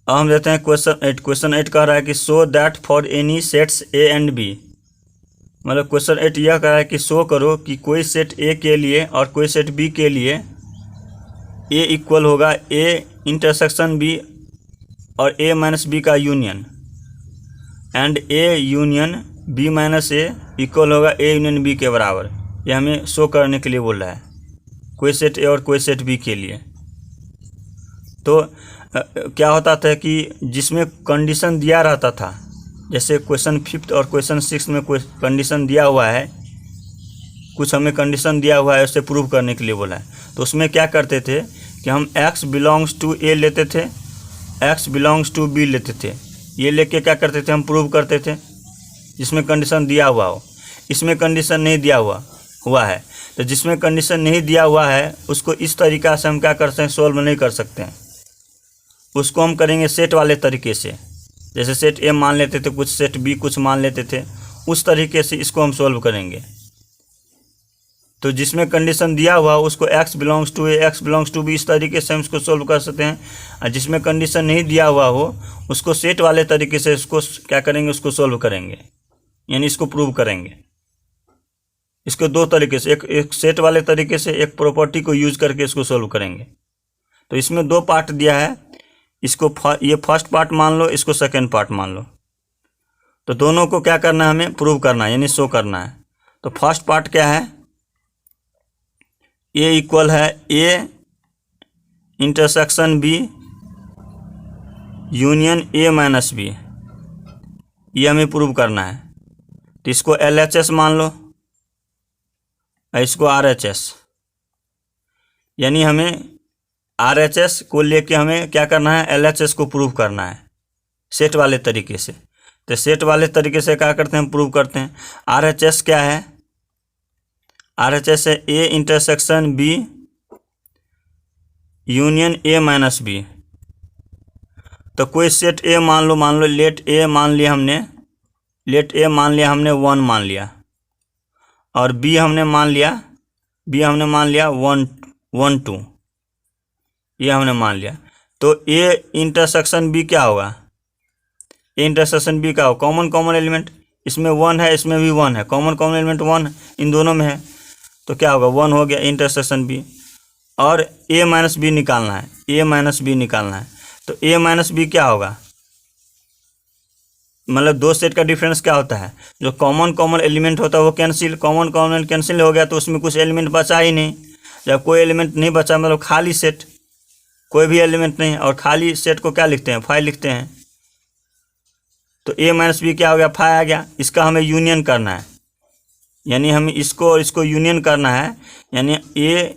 अब हम देते हैं क्वेश्चन 8 कह रहा है कि show that for any sets A and B, मतलब क्वेश्चन 8 यह कह रहा है कि शो करो कि कोई सेट ए के लिए और कोई सेट बी के लिए ए इक्वल होगा ए इंटरसेक्शन बी और ए माइनस बी का union, and A union B minus A equal होगा ए यूनियन बी के बराबर। ये हमें शो करने के लिए बोल रहा है कोई सेट ए और कोई सेट बी के लिए। तो क्या होता था कि जिसमें कंडीशन दिया रहता था, जैसे क्वेश्चन 5 और क्वेश्चन 6 में कोई कंडीशन दिया हुआ है, कुछ हमें कंडीशन दिया हुआ है उसे प्रूव करने के लिए बोला है, तो उसमें क्या करते थे कि हम x बिलोंग्स टू ए लेते थे, x बिलोंग्स टू बी लेते थे। ये लेके क्या करते थे हम प्रूव करते थे जिसमें कंडीशन दिया हुआ हो। इसमें कंडीशन नहीं दिया हुआ है, तो जिसमें कंडीशन नहीं दिया हुआ है उसको इस तरीक़ा से हम क्या करते हैं, सोल्व नहीं कर सकते हैं। उसको हम करेंगे सेट वाले तरीके से, जैसे सेट ए मान लेते थे, कुछ सेट बी कुछ मान लेते थे, उस तरीके से इसको हम सोल्व करेंगे। तो जिसमें कंडीशन दिया हुआ उसको x belongs to A, x belongs to B, इस तरीके से हम इसको सोल्व कर सकते हैं। और जिसमें कंडीशन नहीं दिया हुआ हो उसको सेट वाले तरीके से इसको क्या करेंगे, उसको सोल्व करेंगे, यानी इसको प्रूव करेंगे। इसको दो तरीके से, एक सेट वाले तरीके से, एक प्रॉपर्टी को यूज करके इसको सोल्व करेंगे। तो इसमें दो पार्ट दिया है, इसको ये फर्स्ट पार्ट मान लो, इसको सेकेंड पार्ट मान लो। तो दोनों को क्या करना है, हमें प्रूव करना है, यानी शो करना है। तो फर्स्ट पार्ट क्या है, ए इक्वल है A intersection B union A minus B, ये हमें प्रूव करना है। तो इसको LHS मान लो और इसको RHS, यानी हमें RHS को लेके हमें क्या करना है, LHS को प्रूव करना है सेट वाले तरीके से। तो सेट वाले तरीके से क्या करते हैं, हम प्रूव करते हैं। RHS क्या है, RHS है A intersection B union A minus B. तो कोई सेट ए मान लो लेट ए मान लिया हमने 1 मान लिया, और बी हमने मान लिया 1 2, ये हमने मान लिया। तो ए इंटरसेक्शन बी क्या होगा, ए इंटरसेक्शन बी का हो कॉमन एलिमेंट, इसमें 1 है, इसमें भी 1 है, कॉमन एलिमेंट 1 इन दोनों में है, तो क्या होगा 1 हो गया इंटरसेक्शन बी। और ए माइनस बी निकालना है, तो ए माइनस बी क्या होगा, मतलब दो सेट का डिफरेंस क्या होता है, जो कॉमन एलिमेंट होता है वो कैंसिल, कॉमन कैंसिल हो गया तो उसमें कुछ एलिमेंट बचा ही नहीं। जब कोई एलिमेंट नहीं बचा मतलब खाली सेट, कोई भी एलिमेंट नहीं, और खाली सेट को क्या लिखते हैं, 5 लिखते हैं। तो ए माइनस बी क्या हो गया, 5 आ गया। इसका हमें यूनियन करना है, यानी हमें इसको और इसको यूनियन करना है, यानी A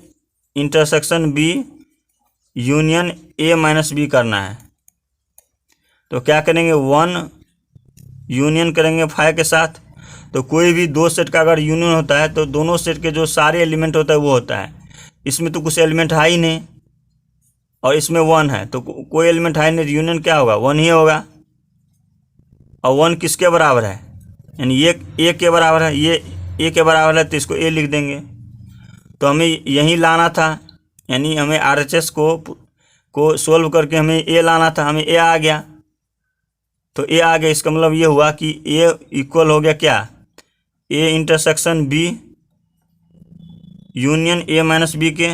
intersection B union A minus B करना है। तो क्या करेंगे, 1 यूनियन करेंगे 5 के साथ। तो कोई भी दो सेट का अगर यूनियन होता है तो दोनों सेट के जो सारे एलिमेंट होता है वो होता है। इसमें तो कुछ एलिमेंट है ही नहीं और इसमें 1 है, तो कोई एलिमेंट है नहीं, तो यूनियन क्या होगा, 1 ही होगा। और 1 किसके बराबर है, यानी ये ए के बराबर है, ये ए के बराबर है, तो इसको ए लिख देंगे। तो हमें यहीं लाना था, यानी हमें RHS को सोल्व करके हमें ए लाना था, हमें ए आ गया। तो ए आ गया, इसका मतलब ये हुआ कि ए इक्वल हो गया क्या, A intersection B union A minus B के,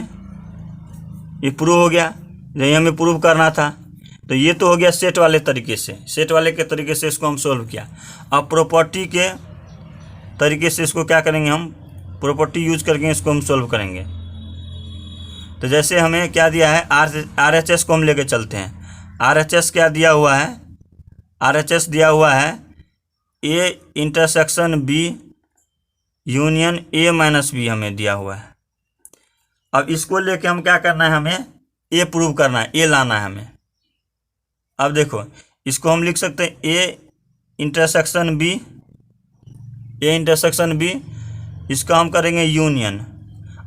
ये प्रूव हो गया, यही हमें प्रूव करना था। तो ये तो हो गया सेट वाले तरीके से, सेट वाले के तरीके से इसको हम सोल्व किया। अब प्रॉपर्टी के तरीके से इसको क्या करेंगे, हम प्रॉपर्टी यूज करके इसको हम सोल्व करेंगे। तो जैसे हमें क्या दिया है, RHS को हम लेके चलते हैं। RHS क्या दिया हुआ है, RHS दिया हुआ है A intersection B union A minus B हमें दिया हुआ है। अब इसको लेके हम क्या करना है, हमें ए प्रूव करना है, ए लाना है हमें। अब देखो इसको हम लिख सकते हैं ए इंटरसेक्शन बी, इसका हम करेंगे यूनियन।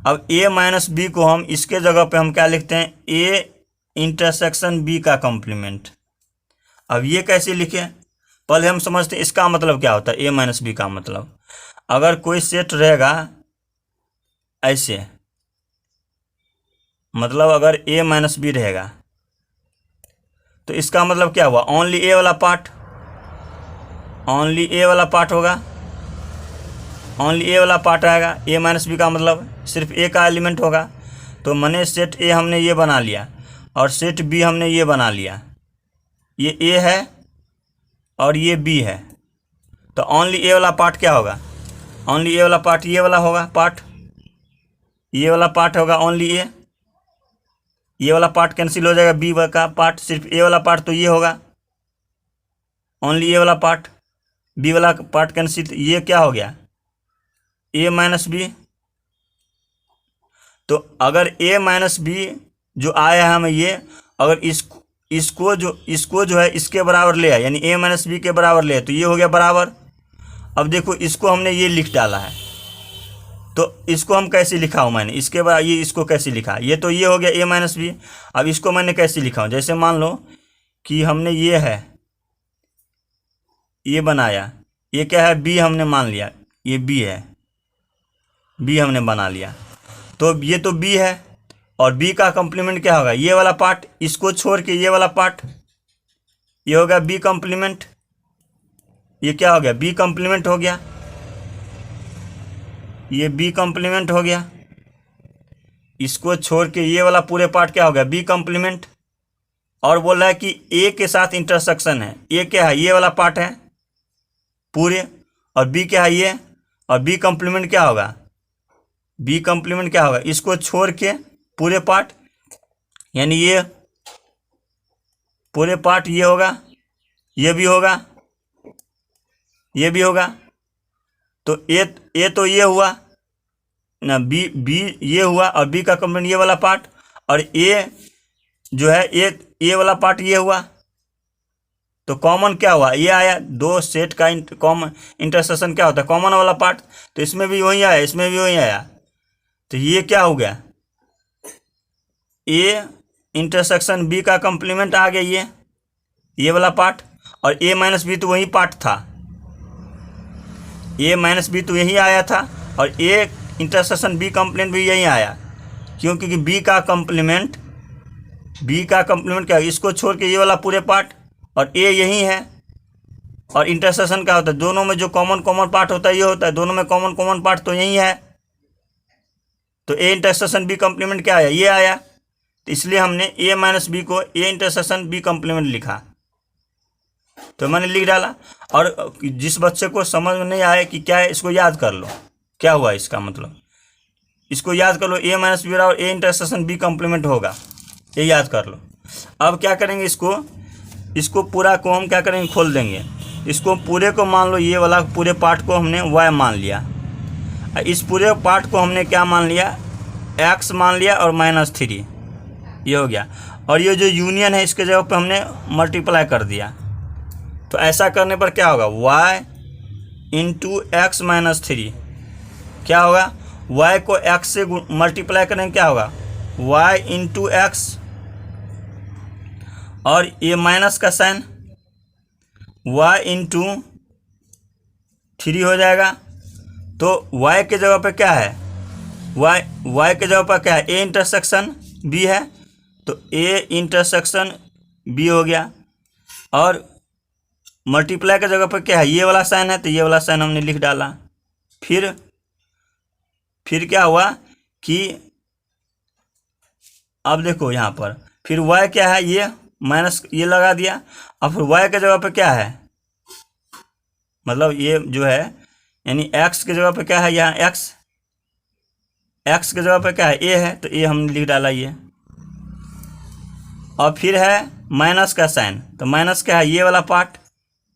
अब ए माइनस बी को हम इसके जगह पे हम क्या लिखते हैं, ए इंटरसेक्शन बी का कॉम्प्लीमेंट। अब ये कैसे लिखें, पहले हम समझते हैं इसका मतलब क्या होता है, ए माइनस बी का मतलब। अगर कोई सेट रहेगा ऐसे, मतलब अगर ए माइनस बी रहेगा तो इसका मतलब क्या हुआ, ओनली ए वाला पार्ट, ओनली ए वाला पार्ट होगा, ओनली ए वाला पार्ट आएगा। ए माइनस बी का मतलब सिर्फ ए का एलिमेंट होगा। तो मैंने सेट ए हमने ये बना लिया और सेट बी हमने ये बना लिया, ये ए है और ये बी है। तो ओनली ए वाला पार्ट क्या होगा, ओनली ए वाला पार्ट ये वाला होगा, पार्ट ये वाला पार्ट होगा ओनली ए। ये वाला पार्ट कैंसिल हो जाएगा, बी का पार्ट, सिर्फ ए वाला पार्ट तो ये होगा, ओनली ए वाला पार्ट। बी वाला पार्ट कैंसिल, ये क्या हो गया, ए माइनस बी। तो अगर ए माइनस बी जो आया है हमें ये, अगर इसको जो है इसके बराबर ले आए, यानी ए माइनस बी के बराबर ले आए, तो ये हो गया बराबर। अब देखो इसको हमने ये लिख डाला है, तो इसको हम कैसे लिखा हूँ मैंने, इसके बाद ये इसको कैसे लिखा, ये तो ये हो गया ए माइनस बी। अब इसको मैंने कैसे लिखा हूँ, जैसे मान लो कि हमने ये है, ये बनाया, ये क्या है, बी हमने मान लिया, ये बी है, बी हमने बना लिया। तो ये तो बी है और बी का कॉम्प्लीमेंट क्या होगा, ये वाला पार्ट, इसको छोड़ के ये वाला पार्ट, ये होगा बी कॉम्प्लीमेंट। ये क्या हो गया, बी कॉम्प्लीमेंट हो गया, ये बी कॉम्प्लीमेंट हो गया। इसको छोड़ के ये वाला पूरे पार्ट क्या हो गया, बी कॉम्प्लीमेंट। और बोल रहा है कि ए के साथ इंटरसेक्शन है, ए क्या है, ये वाला पार्ट है पूरे, और बी क्या है ये, और बी कॉम्प्लीमेंट क्या होगा, बी कॉम्प्लीमेंट क्या होगा, इसको छोड़ के पूरे पार्ट, यानी ये पूरे पार्ट ये होगा, ये भी होगा, ये भी होगा। तो ए तो ये हुआ ना, बी ये हुआ, और बी का कॉम्प्लीमेंट ये वाला पार्ट, और ए जो है ए वाला पार्ट ये हुआ। तो कॉमन क्या हुआ, ये आया, दो सेट का कॉमन इंटरसेक्शन क्या होता है, कॉमन वाला पार्ट। तो इसमें भी वही आया, इसमें भी वही आया। तो ये क्या हो गया, ए इंटरसेक्शन बी का कॉम्प्लीमेंट आ गया, ये वाला पार्ट। और ए माइनस बी तो वही पार्ट था, ए माइनस बी तो यही आया था, और ए इंटरसेक्शन बी कॉम्प्लीमेंट भी यही आया, क्योंकि बी का कॉम्प्लीमेंट क्या, इसको छोड़ के ये वाला पूरे पार्ट, और ए यही है। और इंटरसेक्शन क्या होता है, दोनों में जो कॉमन पार्ट होता है ये होता है, दोनों में कॉमन पार्ट तो यही है। तो ए इंटरसेक्शन बी कॉम्प्लीमेंट क्या आया, ये आया। तो इसलिए हमने ए माइनस बी को ए इंटरसेक्शन बी कॉम्प्लीमेंट लिखा, तो मैंने लिख डाला। और जिस बच्चे को समझ में नहीं आए कि क्या है, इसको याद कर लो क्या हुआ इसका मतलब, इसको याद कर लो, ए माइनस बी और ए इंटरसेक्शन बी कॉम्प्लीमेंट होगा, ये याद कर लो। अब क्या करेंगे, इसको पूरा को हम क्या करेंगे, खोल देंगे। इसको पूरे को मान लो, ये वाला पूरे पार्ट को हमने y मान लिया, इस पूरे पार्ट को हमने क्या मान लिया, x मान लिया और -3, ये हो गया। और ये जो यूनियन है इसके जगह पे हमने मल्टीप्लाई कर दिया। तो ऐसा करने पर क्या होगा, y इंटू एक्स माइनस 3 क्या होगा, y को x से मल्टीप्लाई करेंगे क्या होगा, y इंटू एक्स, और ये माइनस का साइन y इंटू 3 हो जाएगा। तो y के जगह पे क्या है, y के जगह पर क्या है, a इंटरसेक्शन b है, तो a इंटरसेक्शन b हो गया। और मल्टीप्लाई के जगह पर क्या है, ये वाला साइन है, तो ये वाला साइन हमने लिख डाला। फिर क्या हुआ कि अब देखो यहाँ पर फिर y क्या है, ये माइनस ये लगा दिया। अब फिर y के जगह पे क्या है, मतलब ये जो है यानी x के जगह पे क्या है, यहाँ x के जगह पे क्या है, a है, तो a हमने लिख डाला ये। और फिर है माइनस का साइन, तो माइनस क्या है, ये वाला पार्ट,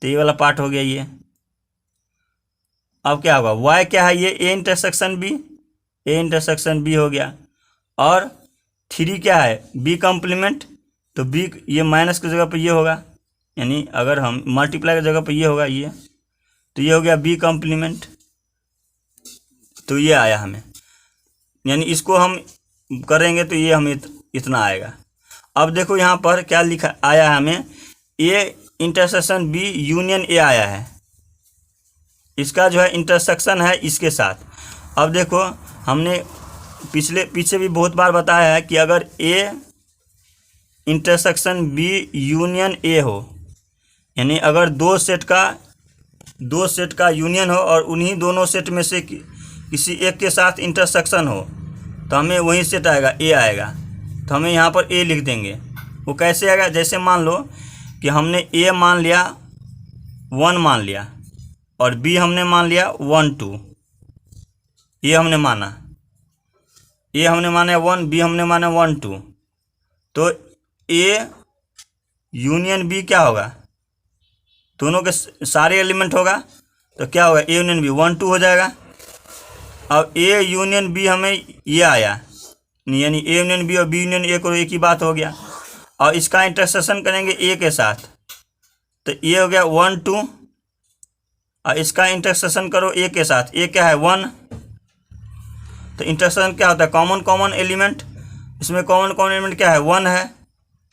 तो ये वाला पार्ट हो गया ये। अब क्या होगा, y क्या है, ये a इंटरसेक्शन b हो गया। और 3 क्या है, b कॉम्प्लीमेंट, तो b ये माइनस की जगह पे ये होगा, यानी अगर हम मल्टीप्लाई की जगह पे ये होगा ये, तो ये हो गया b कॉम्प्लीमेंट। तो ये आया हमें, यानी इसको हम करेंगे तो ये हमें इतना आएगा। अब देखो यहाँ पर क्या लिखा आया है हमें, a intersection b union a आया है, इसका जो है इंटरसेक्शन है इसके साथ। अब देखो हमने पीछे भी बहुत बार बताया है कि अगर a intersection B union A हो, यानी अगर दो सेट का यूनियन हो और उन्हीं दोनों सेट में से किसी एक के साथ इंटरसेक्शन हो तो हमें वही सेट आएगा, ए आएगा। तो हमें यहाँ पर ए लिख देंगे। वो कैसे आएगा, जैसे मान लो कि हमने ए मान लिया 1 मान लिया और बी हमने मान लिया 1 2, ए हमने माना 1, बी हमने माना 1 2, तो ए यूनियन बी क्या होगा, दोनों के सारे एलिमेंट होगा तो क्या होगा, ए यूनियन बी 1 2 हो जाएगा। अब ए यूनियन बी हमें ये आया, यानी ए यूनियन बी और बी यूनियन ए को एक ही बात हो गया। और इसका इंटरसेक्शन करेंगे ए के साथ तो ये हो गया 1 2, और इसका इंटरसेक्शन करो ए के साथ, ए क्या है 1, तो इंटरसेक्शन क्या होता है, कॉमन एलिमेंट, इसमें कॉमन एलिमेंट क्या है 1 है,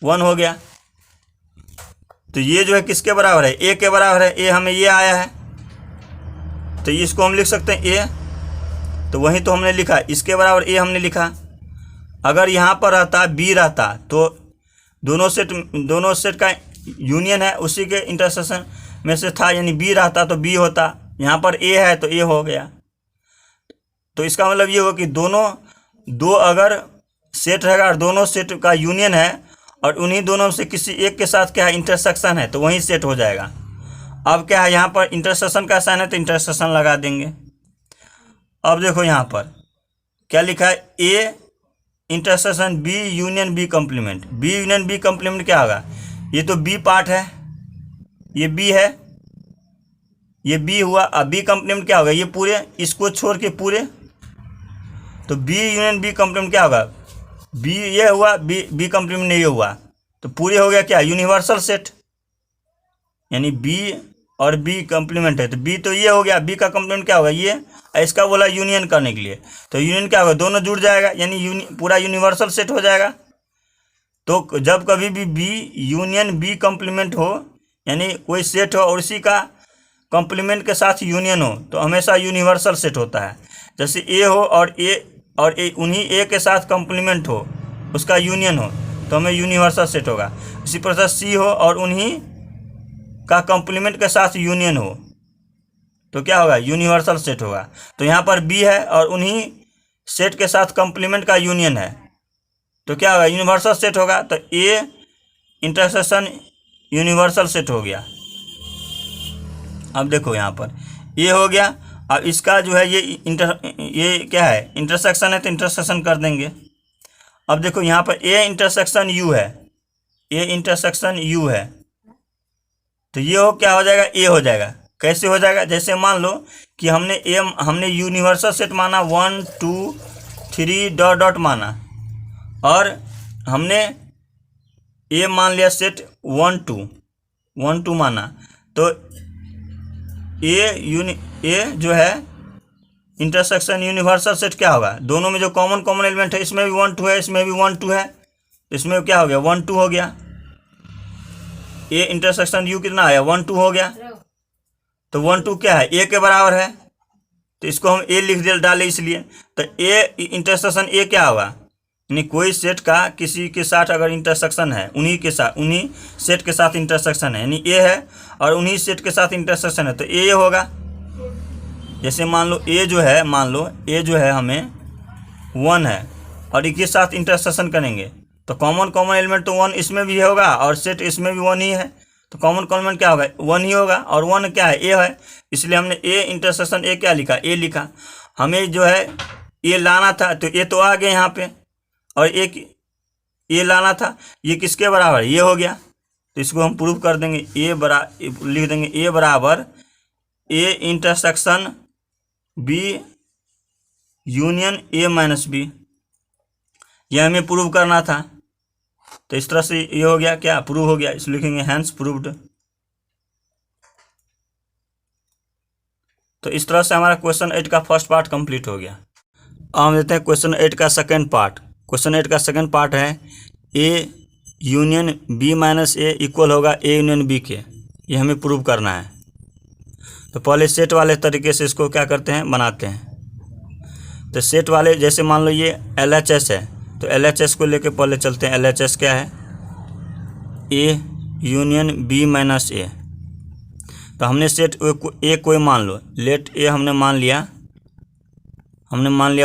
1 हो गया। तो ये जो है किसके बराबर है, ए के बराबर है, ए हमें ये आया है तो इसको हम लिख सकते हैं ए, तो वही तो हमने लिखा, इसके बराबर ए हमने लिखा। अगर यहाँ पर रहता बी रहता तो दोनों सेट का यूनियन है, उसी के इंटरसेक्शन में से था, यानी बी रहता तो बी होता, यहाँ पर ए है तो ए हो गया। तो इसका मतलब ये हो कि दो अगर सेट रहेगा और दोनों सेट का यूनियन है और उन्हीं दोनों से किसी एक के साथ क्या है इंटरसेक्शन है तो वही सेट हो जाएगा। अब क्या है, यहाँ पर इंटरसेक्शन का साइन है तो इंटरसेक्शन लगा देंगे। अब देखो यहाँ पर क्या लिखा है, A intersection B union B complement. B union B complement क्या होगा, ये तो बी पार्ट है, ये बी है, ये बी हुआ। अब बी कम्प्लीमेंट क्या होगा, ये पूरे, इसको छोड़ के पूरे, तो बी यूनियन बी कम्प्लीमेंट क्या होगा, बी ये हुआ, बी कम्प्लीमेंट नहीं हुआ तो पूरे हो गया क्या, यूनिवर्सल सेट, यानी बी और बी कम्प्लीमेंट है तो बी तो ये हो गया, बी का कम्प्लीमेंट क्या होगा ये, इसका बोला यूनियन करने के लिए, तो यूनियन क्या होगा, दोनों जुड़ जाएगा, यानी पूरा यूनिवर्सल सेट हो जाएगा। तो जब कभी भी बी यूनियन बी कम्प्लीमेंट हो, यानी कोई सेट हो और उसी का कम्प्लीमेंट के साथ यूनियन हो तो हमेशा यूनिवर्सल सेट होता है। जैसे ए हो और ए उन्हीं ए के साथ कम्प्लीमेंट हो, उसका यूनियन हो तो हमें यूनिवर्सल सेट होगा। इसी प्रकार सी हो और उन्हीं का कम्प्लीमेंट के साथ यूनियन हो तो क्या होगा, यूनिवर्सल सेट होगा। तो यहाँ पर बी है और उन्हीं सेट के साथ कम्प्लीमेंट का यूनियन है तो क्या होगा, यूनिवर्सल सेट होगा। तो ए इंटरसेक्शन यूनिवर्सल सेट हो गया। अब देखो यहाँ पर ए हो गया, अब इसका जो है ये क्या है, इंटरसेक्शन है तो इंटरसेक्शन कर देंगे। अब देखो यहाँ पर ए इंटरसेक्शन यू है, ए इंटरसेक्शन यू है तो ये हो क्या हो जाएगा, ए हो जाएगा। कैसे हो जाएगा, जैसे मान लो कि हमने यूनिवर्सल सेट माना 1 2 3 डॉट डॉट माना और हमने ए मान लिया सेट 1 2 माना, तो ए जो है इंटरसेक्शन यूनिवर्सल सेट क्या होगा, दोनों में जो कॉमन एलिमेंट है, इसमें भी 1 2 है, इसमें भी 1 2 है, इसमें क्या हो गया 1 2 हो गया। ए इंटरसेक्शन यू कितना आया 1 2 हो गया, तो 1 2 क्या है, ए के बराबर है तो इसको हम ए लिख डाले इसलिए। तो ए इंटरसेक्शन ए क्या होगा, यानी कोई सेट का किसी के साथ अगर इंटरसेक्शन है, उन्हीं सेट के साथ इंटरसेक्शन है, यानी ए है और उन्हीं सेट के साथ इंटरसेक्शन है तो ए होगा। जैसे मान लो ए जो है हमें 1 है और इसके साथ इंटरसेक्शन करेंगे तो कॉमन एलिमेंट तो 1 इसमें भी होगा और सेट इसमें भी 1 ही है तो कॉमन एलिमेंट क्या होगा, 1 ही होगा और 1 क्या है, ए है, इसलिए हमने ए इंटरसेक्शन ए क्या लिखा, ए लिखा। हमें जो है ए लाना था तो ए तो आ गया यहाँ पे, और एक ए लाना था, ये किसके बराबर, ये हो गया। तो इसको हम प्रूव कर देंगे, लिख देंगे ए बराबर A intersection B union A minus B, यह हमें प्रूव करना था। तो इस तरह से ये हो गया, क्या प्रूव हो गया, इसलिए लिखेंगे हैंस प्रूव्ड। तो इस तरह से हमारा क्वेश्चन 8 का फर्स्ट पार्ट कंप्लीट हो गया। अब हम देते हैं क्वेश्चन 8 का सेकंड पार्ट। क्वेश्चन 8 का सेकंड पार्ट है A union B minus A equal होगा ए यूनियन बी के, ये हमें प्रूव करना है। तो पहले सेट वाले तरीके से इसको क्या करते हैं, बनाते हैं। तो सेट वाले, जैसे मान लो ये LHS है तो LHS को लेके पहले चलते हैं। LHS क्या है, ए यूनियन बी माइनस ए। तो हमने सेट ए कोई मान लो, लेट ए हमने मान लिया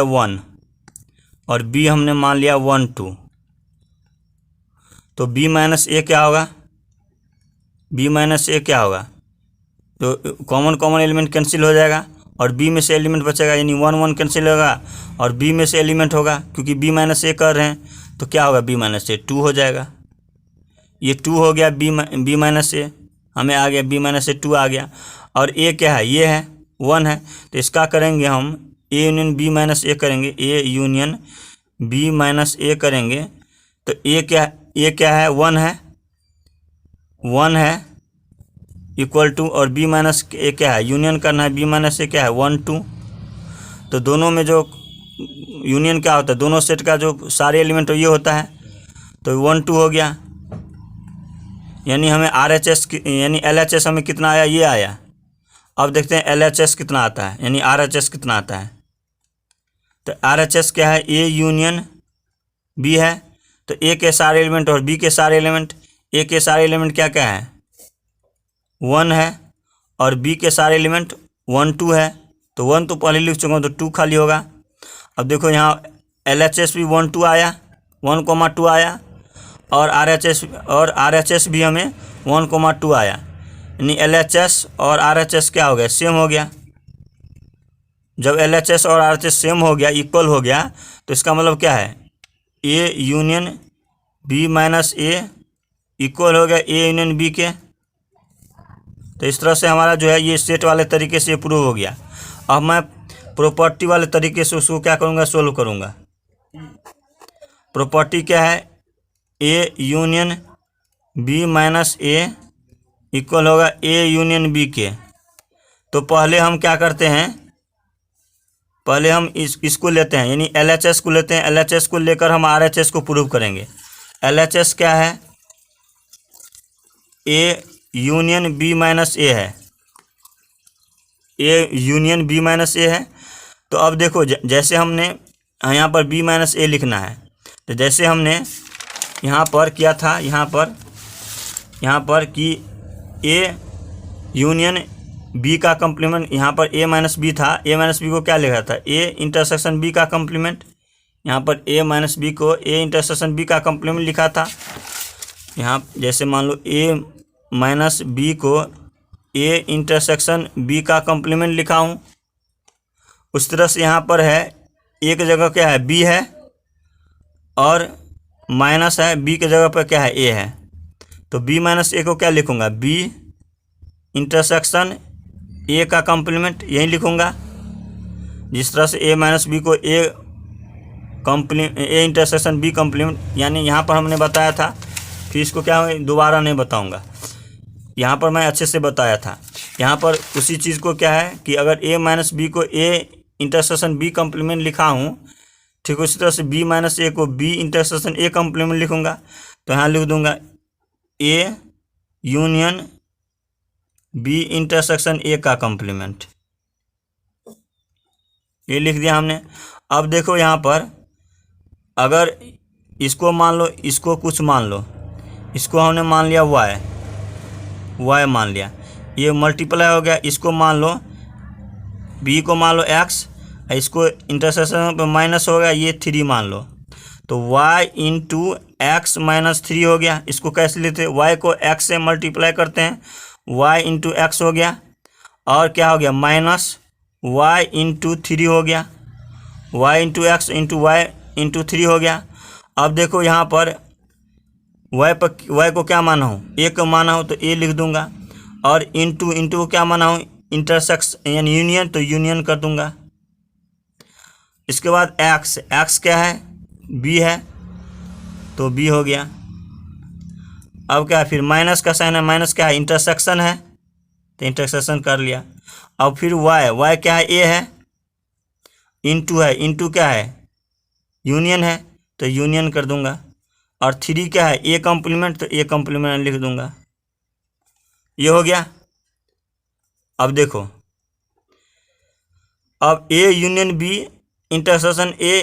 1 और बी हमने मान लिया 1 2। तो बी माइनस ए क्या होगा, बी माइनस ए क्या होगा, तो कॉमन एलिमेंट कैंसिल हो जाएगा और बी में से एलिमेंट बचेगा, यानी 1 1 कैंसिल होगा और बी में से एलिमेंट होगा, क्योंकि बी माइनस ए कर रहे हैं तो क्या होगा, बी माइनस ए 2 हो जाएगा। ये 2 हो गया, बी माइनस ए हमें आ गया, बी माइनस ए 2 आ गया। और ए क्या है, ये है 1 है, तो इसका करेंगे हम ए यूनियन बी माइनस ए करेंगे, ए यूनियन बी माइनस ए करेंगे। तो ए क्या है 1 है, 1 है इक्वल टू, और बी माइनस ए क्या है, यूनियन करना है, बी माइनस ए क्या है 1 2। तो दोनों में जो यूनियन क्या होता है, दोनों सेट का जो सारे एलिमेंट ये होता है, तो 1 2 हो गया। यानी हमें RHS यानी LHS हमें कितना आया, ये आया। अब देखते हैं LHS कितना आता है, यानी RHS कितना आता है। तो RHS क्या है, ए यूनियन बी है, तो ए के सारे एलिमेंट और बी के सारे एलिमेंट, ए के सारे एलिमेंट क्या क्या है 1 है और बी के सारे एलिमेंट 1 2 है। तो 1 तो पहले लिख चुका हूँ, तो 2 खाली होगा। अब देखो यहाँ LHS भी 1 2 आया, 1 2 आया, और RHS भी हमें 1 2 आया, यानी LHS और RHS क्या हो गया, सेम हो गया। जब LHS और RHS सेम हो गया, इक्वल हो गया, तो इसका मतलब क्या है, A union B minus A equal हो गया ए यूनियन बी के। तो इस तरह से हमारा जो है ये सेट वाले तरीके से प्रूव हो गया। अब मैं प्रॉपर्टी वाले तरीके से उसको क्या करूँगा, सोल्व करूँगा। प्रॉपर्टी क्या है, A union B minus A equal होगा ए यूनियन बी के। तो पहले हम क्या करते हैं, पहले हम इसको लेते हैं, यानी LHS को लेते हैं। LHS को लेकर हम RHS को प्रूव करेंगे। LHS क्या है, ए यूनियन बी माइनस ए है, ए यूनियन बी माइनस ए है। तो अब देखो जैसे हमने यहाँ पर बी माइनस ए लिखना है, तो जैसे हमने यहाँ पर किया था, यहाँ पर कि ए यूनियन बी का कम्प्लीमेंट, यहाँ पर ए माइनस बी था, ए माइनस बी को क्या लिखा था, ए इंटरसेक्शन बी का कम्प्लीमेंट। यहाँ पर ए माइनस बी को ए इंटरसेक्शन बी का कम्प्लीमेंट लिखा था। यहाँ जैसे मान लो ए माइनस बी को ए इंटरसेक्शन बी का कम्प्लीमेंट लिखा हूँ। उस तरह से यहाँ पर है, एक जगह क्या है बी है और माइनस है, बी के जगह पर क्या है ए है। तो बी माइनस ए को क्या लिखूँगा, बी इंटरसेक्शन ए का कम्प्लीमेंट, यही लिखूँगा। जिस तरह से ए माइनस बी को ए इंटरसेक्शन बी कम्प्लीमेंट, यानी यहाँ पर हमने बताया था, फिर इसको क्या दोबारा नहीं बताऊँगा, यहाँ पर मैं अच्छे से बताया था। यहाँ पर उसी चीज़ को क्या है कि अगर ए माइनस बी को ए इंटरसेक्शन बी कम्प्लीमेंट लिखा हूँ, ठीक उसी तरह से बी माइनस ए को बी इंटरसेक्शन ए कम्प्लीमेंट लिखूँगा। तो यहाँ लिख दूँगा A union B intersection A का कम्प्लीमेंट, ये लिख दिया हमने। अब देखो यहाँ पर अगर इसको मान लो, इसको कुछ मान लो, इसको हमने मान लिया y मान लिया, ये मल्टीप्लाई हो गया। इसको मान लो b को मान लो x, इसको इंटरसेक्शन पे माइनस हो गया, ये 3 मान लो। तो y इंटू एक्स माइनस 3 हो गया। इसको कैसे लेते हैं, y को x से मल्टीप्लाई करते हैं, y इंटू एक्स हो गया, और क्या हो गया माइनस y इंटू 3 हो गया, y into x into y into 3 हो गया। अब देखो यहाँ पर y को क्या माना हूँ, a को माना हूँ, तो a लिख दूंगा, और इंटू को क्या माना हूँ, इंटरसेक्शन यानी यूनियन, तो यूनियन कर दूंगा। इसके बाद x क्या है, b है, तो b हो गया। अब क्या है, फिर माइनस का साइन है, माइनस क्या है, इंटरसेक्शन है, तो इंटरसेक्शन कर लिया। अब फिर y क्या है, a है, इंटू है, इंटू क्या है, यूनियन है, तो यूनियन कर दूंगा। और 3 क्या है, ए कम्प्लीमेंट, तो ए कम्प्लीमेंट लिख दूंगा। ये हो गया। अब देखो, अब A union B intersection A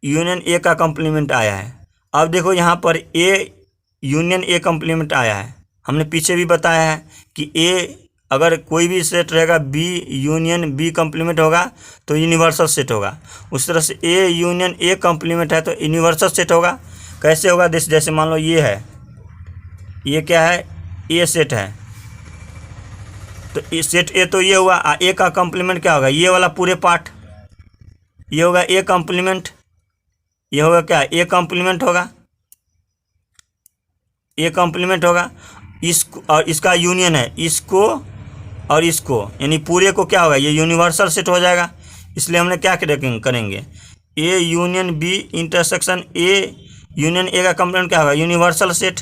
union A का कम्प्लीमेंट आया है। अब देखो यहाँ पर ए यूनियन ए कॉम्प्लीमेंट आया है। हमने पीछे भी बताया है कि ए अगर कोई भी सेट रहेगा बी यूनियन बी कॉम्प्लीमेंट होगा तो यूनिवर्सल सेट होगा। उस तरह से ए यूनियन ए कॉम्प्लीमेंट है तो यूनिवर्सल सेट होगा। कैसे होगा? जैसे मान लो ये है, ये क्या है? ए सेट है, तो ए सेट ए तो ये हुआ, ए का कॉम्प्लीमेंट क्या होगा? ये वाला पूरे पार्ट, ये होगा ए कॉम्प्लीमेंट, ये होगा क्या? ए कॉम्प्लीमेंट होगा, ए कॉम्प्लीमेंट होगा। इसको और इसका यूनियन है, इसको और इसको, यानी पूरे को क्या होगा? ये यूनिवर्सल सेट हो जाएगा। इसलिए हमने क्या करेंगे? A union B intersection A union A का कॉम्प्लीमेंट क्या होगा? Universal set.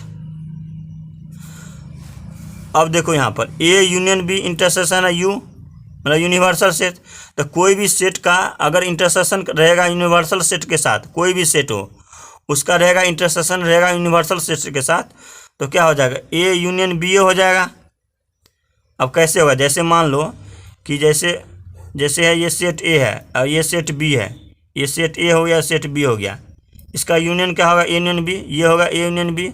अब देखो यहाँ पर ए यूनियन बी इंटरसेक्शन है यू, मतलब यूनिवर्सल सेट। तो कोई भी सेट का अगर इंटरसेक्शन रहेगा यूनिवर्सल सेट के साथ, कोई भी सेट हो उसका रहेगा इंटरसेक्शन रहेगा यूनिवर्सल सेट के साथ, तो क्या हो जाएगा? ए यूनियन बी हो जाएगा। अब कैसे होगा? जैसे मान लो कि जैसे है ये सेट ए है और ये सेट बी है, ये सेट ए हो गया, सेट बी हो गया, इसका यूनियन क्या होगा? A union B. ये होगा ए यूनियन बी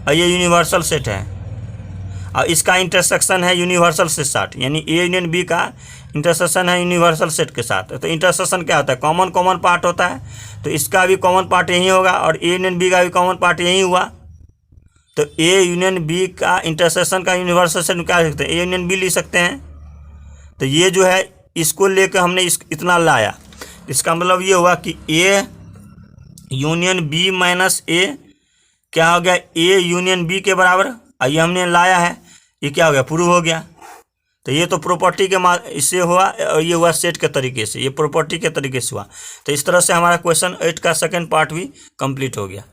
और ये यूनिवर्सल सेट है और इसका इंटरसेक्शन है यूनिवर्सल सेट साथ, यानी ए यूनियन बी का इंटरसेक्शन है यूनिवर्सल सेट के साथ। तो इंटरसेक्शन क्या होता है? कॉमन पार्ट होता है, तो इसका भी कॉमन पार्ट यही होगा और ए यूनियन बी का भी कॉमन पार्ट यही हुआ। तो ए यूनियन बी का इंटरसेक्शन का यूनिवर्सल सेट क्या लिख सकते हैं? ए यूनियन बी लिख सकते हैं। तो ये जो है इसको लेकर हमने इतना लाया, इसका मतलब ये हुआ कि ए यूनियन बी माइनस ए क्या हो गया? ए यूनियन बी के बराबर। ये हमने लाया है, ये क्या हो गया? प्रूव हो गया। तो ये तो प्रॉपर्टी के इससे हुआ और ये हुआ सेट के तरीके से, ये प्रॉपर्टी के तरीके से हुआ। तो इस तरह से हमारा क्वेश्चन 8 का सेकंड पार्ट भी कंप्लीट हो गया।